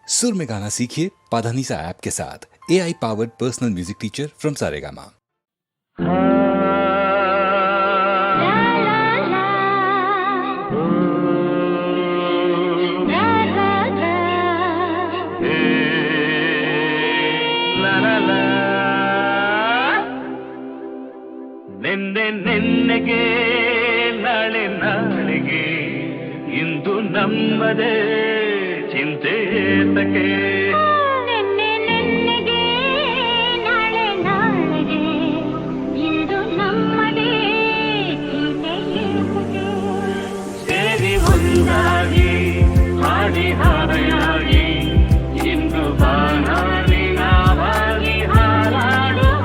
सुर में गाना सीखिए पाधानीसा ऐप के साथ। AI powered personal music teacher from Saregama. ನೆನ್ನೆಗೆ ನಾಳೆ ನಾಳೆಗೆ ಇಂದು ನಮ್ಮದೇ ಚಿಂತೆ ಏತಕ್ಕೆ. ನೆನ್ನೆಗೆ ನಾಳೆ ನಾಳೆಗೆ ಇಂದು ನಮ್ಮದೇ ಚಿಂತೆ ಏತಕ್ಕೆ. ಸೇರಿ ಒಂದಾಗಿ ಹಾಡಿ ಹಾರೆಯಾಗಿ ಇಂದು ಬಾನಾಡಿ ನಾವಾಗಿ ಹಾರಾಡುವ.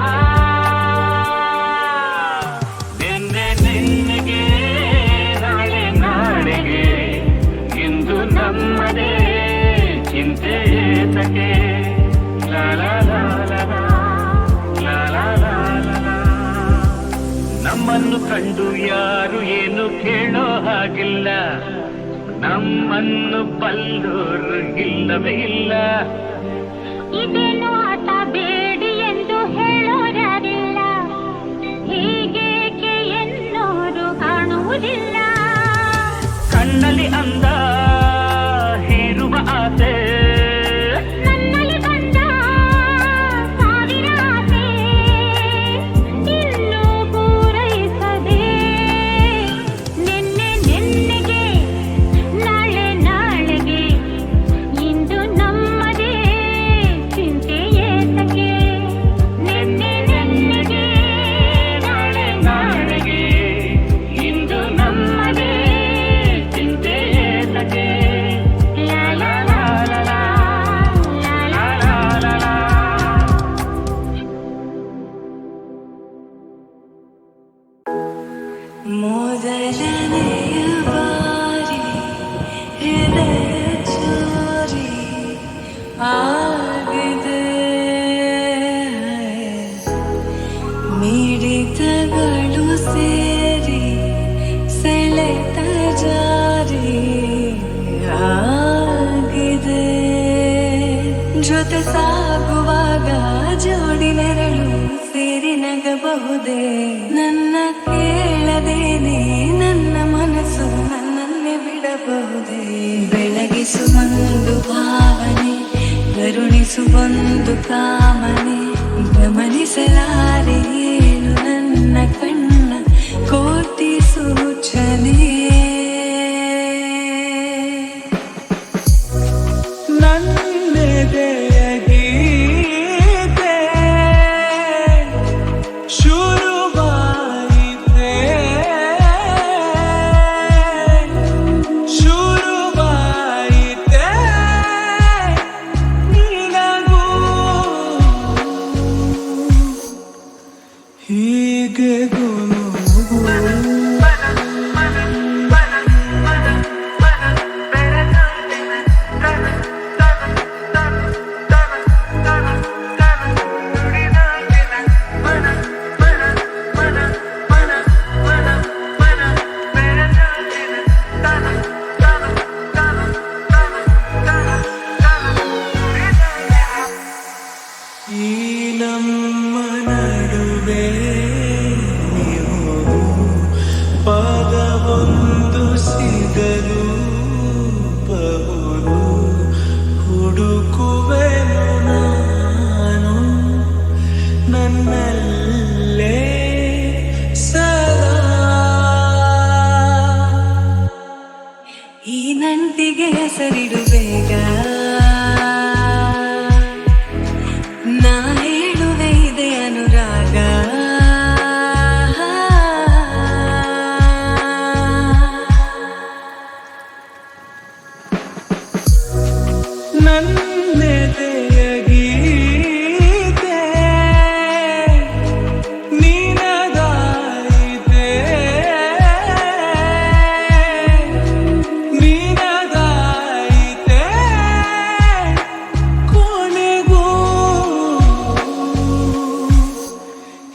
ನೆನ್ನೆಗೆ ನಾಳೆ ನಾಳೆಗೆ ಇಂದು ನಮ್ಮದೇ ಚಿಂತೆ ಏತಕ್ಕೆ. ಲಾ ಲಾ ಲಾ ಲಾ ಲಾ ಲಾ ಲಾ ಲಾ. ನಮ್ಮನ್ನು ಕಂಡು ಯಾರು ಏನು ಕೇಳೋ ಹಾಗಿಲ್ಲ, ನಮ್ಮನ್ನು ಬಲ್ಲೋರು ಇಲ್ಲವೇ ಇಲ್ಲ. ಇದೇನು ಆಟ ಬೇಡಿ ಎಂದು ಹೇಳೋರಾರಿಲ್ಲ, ಹೀಗೇಕೆ ಎನ್ನೋರು ಕಾಣುವುದಿಲ್ಲ. ಕಣ್ಣಲ್ಲಿ ಅಂದ ಹೀರುವ ಆಸೆ, ನನ್ನಲ್ಲಿ ಬಂದ ಸಾವಿರ ಆಸೆ, ಇನ್ನೂ ಪೂರೈಸದೆ. ನೆನ್ನೆಗೆ ನಾಳೆ ನಾಳೆಗೆ ಇಂದು ನಮ್ಮದೇ ಚಿಂತೆ ಏತಕ್ಕೆ. ನೆನ್ನೆಗೆ ನಾಳೆ ನಾಳೆಗೆ ಇಂದು ನಮ್ಮದೇ ಚಿಂತೆ ಏತಕ್ಕೆ. ಲಾ ಲಾ ಲಾ ಲಾ ಲಾ ಲಾ ಲಾ ಲಾ ಲಾ. ಮೊದಲನೆಯ ಬಾರಿ ಹೃದಯ ಚೋರಿ ಆಗಿದೆ, ಮಿಡಿತಗಳು ಸೇರಿ ಸೆಳೆತ ಜಾರಿ ಆಗಿದೆ. ಜೊತೆ ಸಾಗುವಾಗ ಜೋಡಿ ನೆರಳು ಸೇರಿ ನಗಬಹುದೇ. ನನ್ನ ಕೇಳದೇನೆ ನನ್ನ ಮನಸ್ಸು ನನ್ನನ್ನೇ ಬಿಡಬಹುದೇ. ಬೆಳಗಿಸುವೊಂದು ಭಾವನೆ, ಕರುಣಿಸುವೊಂದು ಕಾಮನೆ, ಗಮನಿಸಲಾರೆ ಏನು ನನ್ನ ಕಣ್ಣ ಕೋಟಿ ಸೂಚನೆ. ನನ್ನೆದೆಯ ಗೀತೆ ಶುರುವಾಯಿತೆ, ಶುರುವಾಯಿತೆ ನಿನಗೂ ಹೀಗೆ ಗುನುಗು. ಈ ನಮ್ಮ ನಡುವೆ ನೀವು ಪದವೊಂದು ಸಿಗಲು ಬಹುದು ಹುಡುಕುವೆನು ನಾನು ನನ್ನಲ್ಲೇ ಸದಾ. ಈ ನಂಟಿಗೆ ಹೆಸರಿಡು ಬೇಗ, ನಾ ಹೇಳುವೆ ಇದೆ ಅನುರಾಗ. ನನ್ನೆದೆಯ ಗೀತೆ ನೀನದಾಯಿತೆ, ನೀನದಾಯಿತೆ ಕೊನೆಗೂ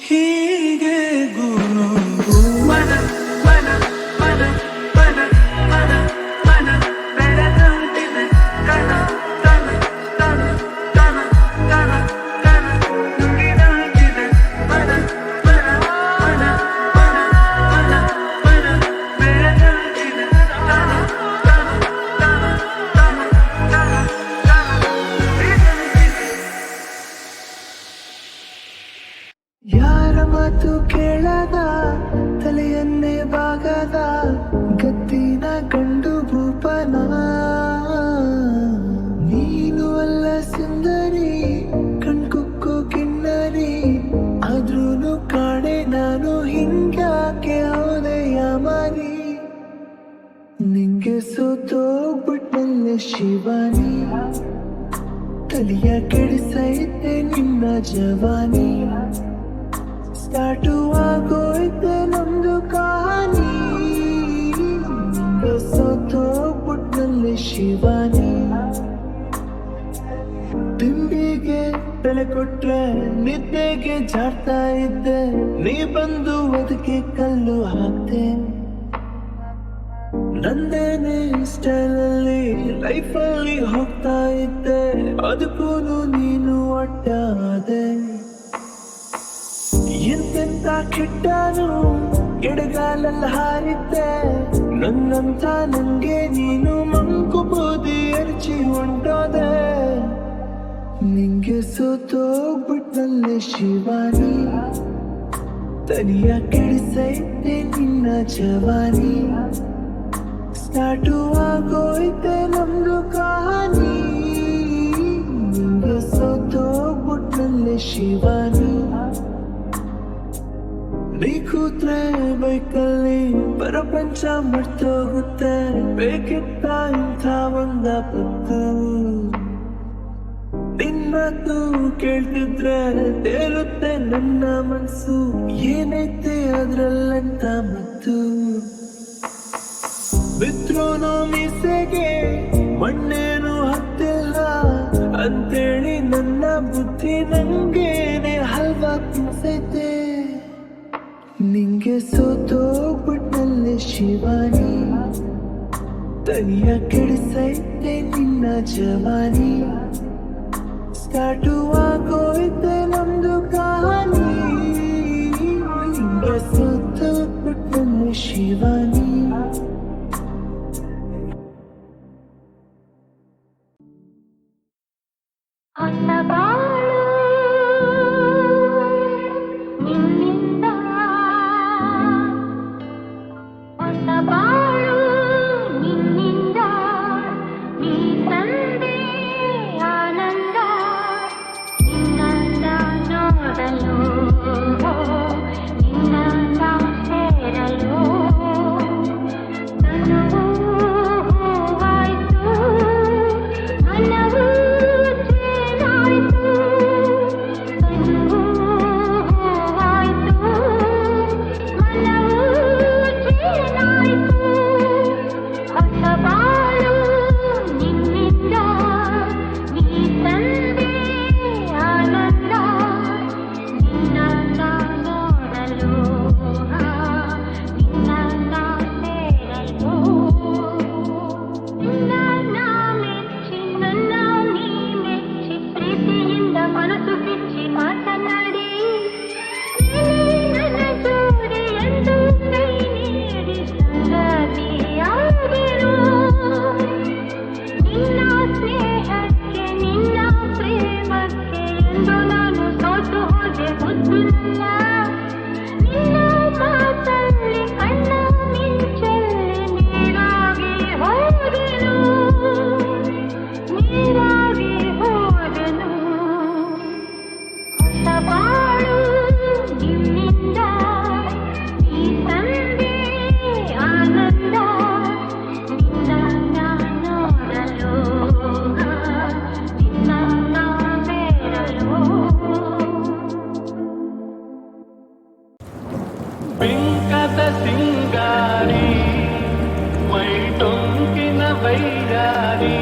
ಹೀಗೆ ಗುನುಗು. ಮನ ಮನ ಮನ ಮನ ಮನ ಮನ ಬೆಳೆದಂತಿದೆ ಕಣ ಕಣ ಸೋತೋಗ್ಬಿಟ್ನಲ್ಲ ಶಿವಾನಿ, ತಲೆಯ ಕೆಡಿಸೈತೆ ನಿನ್ನ ಜವಾನಿ, ಸ್ಟಾರ್ಟು ಆಗೋಯ್ತೆ ನಮ್ದು ಕಹಾನಿ. ಸೋತೋಗ್ಬಿಟ್ನಲ್ಲ ಶಿವಾನಿ, ತಿಂಡಿಗೆ ಬೆಲೆ ಕೊಟ್ರೆ ನಿದ್ದೆಗೆ ಜಾಡ್ತಾ ಇದ್ದೆ, ನೀ ಬಂದು ಅದಕ್ಕೆ ಕಲ್ಲು ಹಾಕ್ತೆ. ನಂದೇನೆ ಸ್ಟೈಲಲ್ಲಿ ಲೈಫಲ್ಲಿ ಹೋಗ್ತಾ ಇದ್ದೆ, ಅದಕ್ಕೂ ನೀನು ಅಡ್ಡಾದೆ. ಎಂತೆಂತ ಕೆಟ್ಟನು ಎಡಗಾಲಲ್ಲ ಹಾರಿದ್ದೆ, ನನ್ನಂತ ನಂಗೆ ನೀನು ಮಂಕು ಬೂದಿ ಅರ್ಚಿ ಹೊಂಟೋದೆ. ನಿಂಗೆ ಸೋತೋಗ್ಬಿಟ್ನಲ್ಲ ಶಿವಾನಿ, ತನಿಯ ಕೆಡಿಸೈತೆ ನಿನ್ನ ಜವಾನಿ, ಸ್ಟಾರ್ಟು ಆಗೋಯ್ತೆ ನಮ್ದು ಕಹಾನಿ. ನಿಂಗೆ ಸೋತೋಗ್ಬಿಟ್ನಲ್ಲ ಶಿವಾನಿ, ನೀ ಕೂತ್ರೆ ಬೈಕಲ್ಲಿ ಪ್ರಪಂಚ ಮರ್ತೋಗುತ್ತೆ, ಬೇಕಿತ್ತ ಇಂಥ ಒಂದ ಪತ್ತು. ನಿನ್ನದು ಕೇಳ್ತಿದ್ರೆ ತೇರುತ್ತೆ ನನ್ನ ಮನ್ಸು, ಏನೈತೆ ಅದ್ರಲ್ಲಂತ ಮತ್ತು. ಬಿದ್ರೂನು ಮೀಸೆಗೆ ಮಣ್ಣೇನು ಹತ್ತಿಲ್ಲ ಅಂತೇಳಿ ನನ್ನ ಬುದ್ಧಿ ನಂಗೇನೆ ಹಲ್ವಾ ತಿನ್ಸೈತೆ. ನಿಂಗೆ ಸೋತೋಗ್ಬಿಟ್ನಲ್ಲ ಶಿವಾನಿ, ತನಿಯ ಕೆಡಿಸೈತೆ ನಿನ್ನ ಜವಾನಿ, ಸ್ಟಾರ್ಟು ಆಗೋಯ್ತೆ ನಮ್ದು ಕಹಾನಿ. ನಿಂಗೆ ಸೋತೋಗ್ಬಿಟ್ನಲ್ಲ ಶಿವಾನಿ. ಹೊಸ ಬಾಳು ನಿನ್ನಿಂದ, ಹೊಸ ಬಾಳು ನಿನ್ನಿಂದ, ನೀ ತಂದೆ ಆನಂದ, ನಿನ್ನಂದ ನೋಡಲು, ನಿನ್ನಂದ ಸೇರಲು, ತನುವು ಹೂವಾಯ್ತು, ಮನವು ಬಿಂಕದ ಸಿಂಗಾರಿ ಮೈ ಟೊಂಕಿನ ವೈರಾರಿ,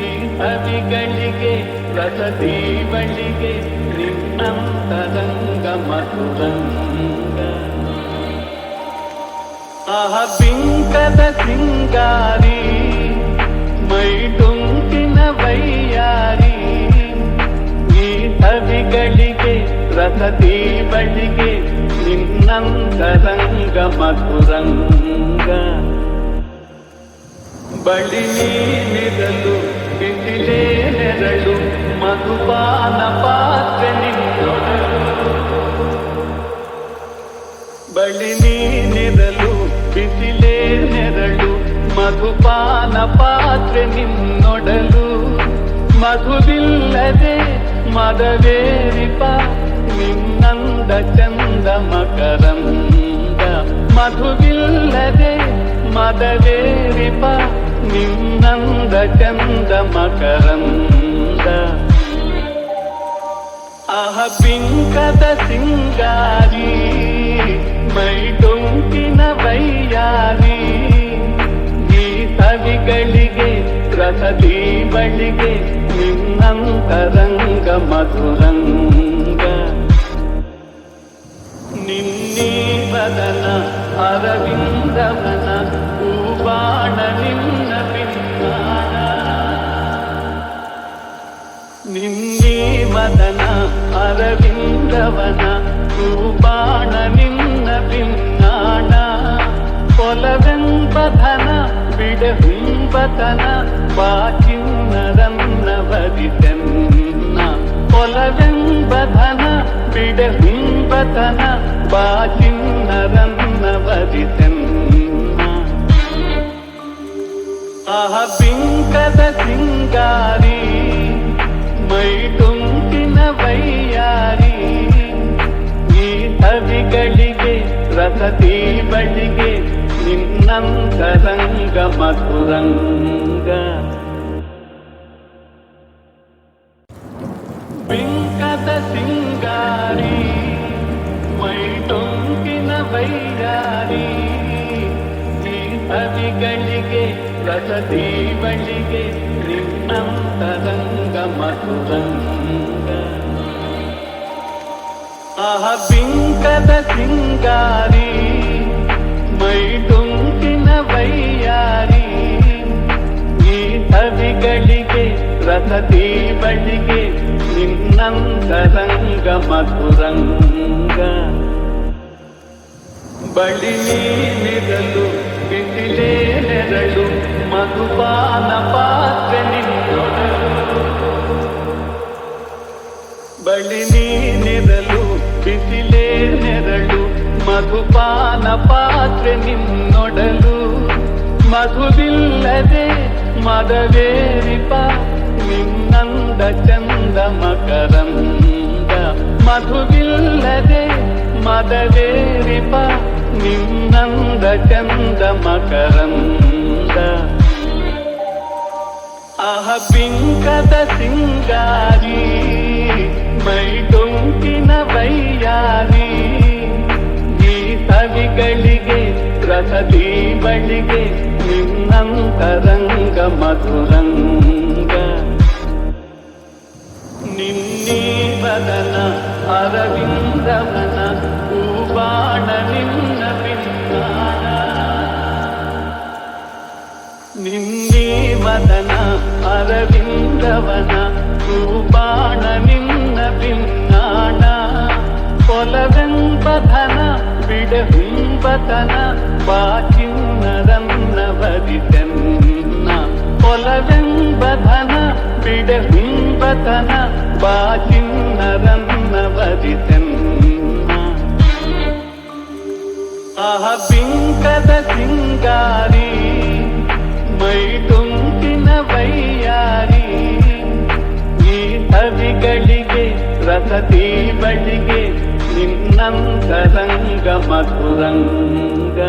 ಈ ಕವಿಗಳಿಗೆ ರಸದೀವಳಿಗೆ ನಿನ್ನಂತರಂಗ ಮಧುರಂಗ. ಆಹ ಬಿಂಕದ ಸಿಂಗಾರಿ ಮೈ ಟೊಂಕಿನ ವೈಯಾರಿ, ಈ ಕವಿಗಳಿಗೆ ರಸದೀವಳಿಗೆ ನಿನ್ನಂತರಂಗ ಮಧುರಂಗ. ಬಳಿ ನೀನಿರಲು ಬಿಸಿಲೇ ನೆರಳು, ಮಧುಪಾನ ಪಾತ್ರೆ ನಿನ್ನೊಡಲು. ಬಳಿ ನೀನಿರಲು ಬಿಸಿಲೇ ನೆರಳು, ಮಧುಪಾನ ಪಾತ್ರೆ ನಿನ್ನೊಡಲು. ಮಧುವಿಲ್ಲದೆ ಮದವೇರಿಪ ನಿನ್ನಂದ ಚಂದ ಮಕರಂದ, ಮಧುವಿಲ್ಲದೆ ಮದವೇರಿಪ ನಿನ್ನಂದ ಚಂದ ಮಕರಂದ ಆಹ ಬಿಂಕದ ಸಿಂಗಾರಿ ಮೈ ಡೊಂಕಿನ ವೈಯಾರಿ ಈ ಸವಿಗಳಿಗೆ ರಸದಿ ಬಳಿಗೆ ನಿನ್ನಂತರಂಗ ಮಧುರಂಗ ನಿನ್ನೀ ಬದನ ಅರವಿಂದವನ ಹೂಬಾಣ ನಿನ್ನ ಪಿನ್ನಾಣ ನಿನ್ನೀ ಮದನ ಅರವಿಂದವನ ಹೂಬಾಣ ನಿನ್ನ ಪಿನ್ನಾಣ ಕೊಲವೆಂಬಧನ ಬಿಡಹುಂಬತನ ಬಾಚಿನ್ನರನ್ನ ವರಿತೆನ್ನ ಕೊಲವೆಂಬಧನ ಬಿಡಹುಂಬತನ ಬಾಚಿನ್ನರನ್ನ ವರಿತೆನ್ನ ಆಹ ಬಿಂಕದ ಸಿಂಗಾರಿ ಮೈ ತುಂಬಿನ ವೈಯಾರಿ ಈ ಸವಿಗಳಿಗೆ ರಸದಿ ಬಳಿಗೆ ನಿನ್ನಂತರಂಗ ಮಧುರಂಗ ಬಿಂಕದ ಸಿಂಗಾರಿ ಮೈ ತುಂಬಿನ ವೈಯಾರಿ ಈ ಸವಿಗಳಿಗೆ ರಸದಿ ಬಳಿಗೆ ನಿನ್ನಂತರಂಗ ಮಧುರಂಗ ಆಹ ಬಿಂಕದ ಸಿಂಗಾರಿ ಮೈ ತುಂಬಿನ ವೈಯಾರಿ ಈ ಸವಿಗಳಿಗೆ ರಸದಿ ಬಳಿಗೆ ನಿನ್ನಂತರಂಗ ಮಧುರಂಗ ಬಳಿ ನೀನಿರಲು ಬಿಸಿಲೇ ನೆರಳು ಮಧುಪಾನ ಪಾತ್ರೆ ನಿನ್ನೊಡಲು ಬಳಿ ನೀನಿರಲು ಬಿಸಿಲೇ ನೆರಳು ಮಧುಪಾನ ಪಾತ್ರೆ ನಿನ್ನೊಡಲು ಮಧುವಿಲ್ಲದೆ ಮದವೇರಿಪ ನಿನ್ನಂದ ಚಂದ ಮಕರಂದ ಮಧುವಿಲ್ಲದೆ ಮದವೇರಿಪ ನಿನ್ನಂದ ಚಂದ ಮಕರಂದ ಆಹ ಬಿಂಕದ ಸಿಂಗಾರಿ ಮೈ ಡೊಂಕಿನ ವೈಯಾರಿ ಈ ಸವಿಗಳಿಗೆ ರಸದಿ ಬಳಿಗೆ ನಿನ್ನಂತರಂಗ ಮಧುರಂಗ ನಿನ್ನೀ ಬದನ ಅರವಿಂದವನ ಹೂಬಾಣ ನಿನ್ನ ಪಿನ್ನಾಣ ನಿನ್ನೀ ಮದನ ಅರವಿಂದವನ ಹೂಬಾಣ ನಿನ್ನ ಪಿನ್ನಾಣ ಕೊಲವೆಂಬಧನ ಬಿಡಹುಂಬತನ ಬಾಚಿನ್ನರನ್ನ ವರಿತೆನ್ನ ಕೊಲವೆಂಬಧನ ಬಿಡಹುಂಬತನ ಬಾಚಿನ್ನರನ್ನ ವರಿತೆನ್ನ ಆಹ ಬಿಂಕದ ಸಿಂಗಾರಿ ಮೈ ತುಂಬಿನ ವೈಯಾರಿ ಈ ಸವಿಗಳಿಗೆ ರಸದಿ ಬಳಿಗೆ ನಿನ್ನಂತರಂಗ ಮಧುರಂಗ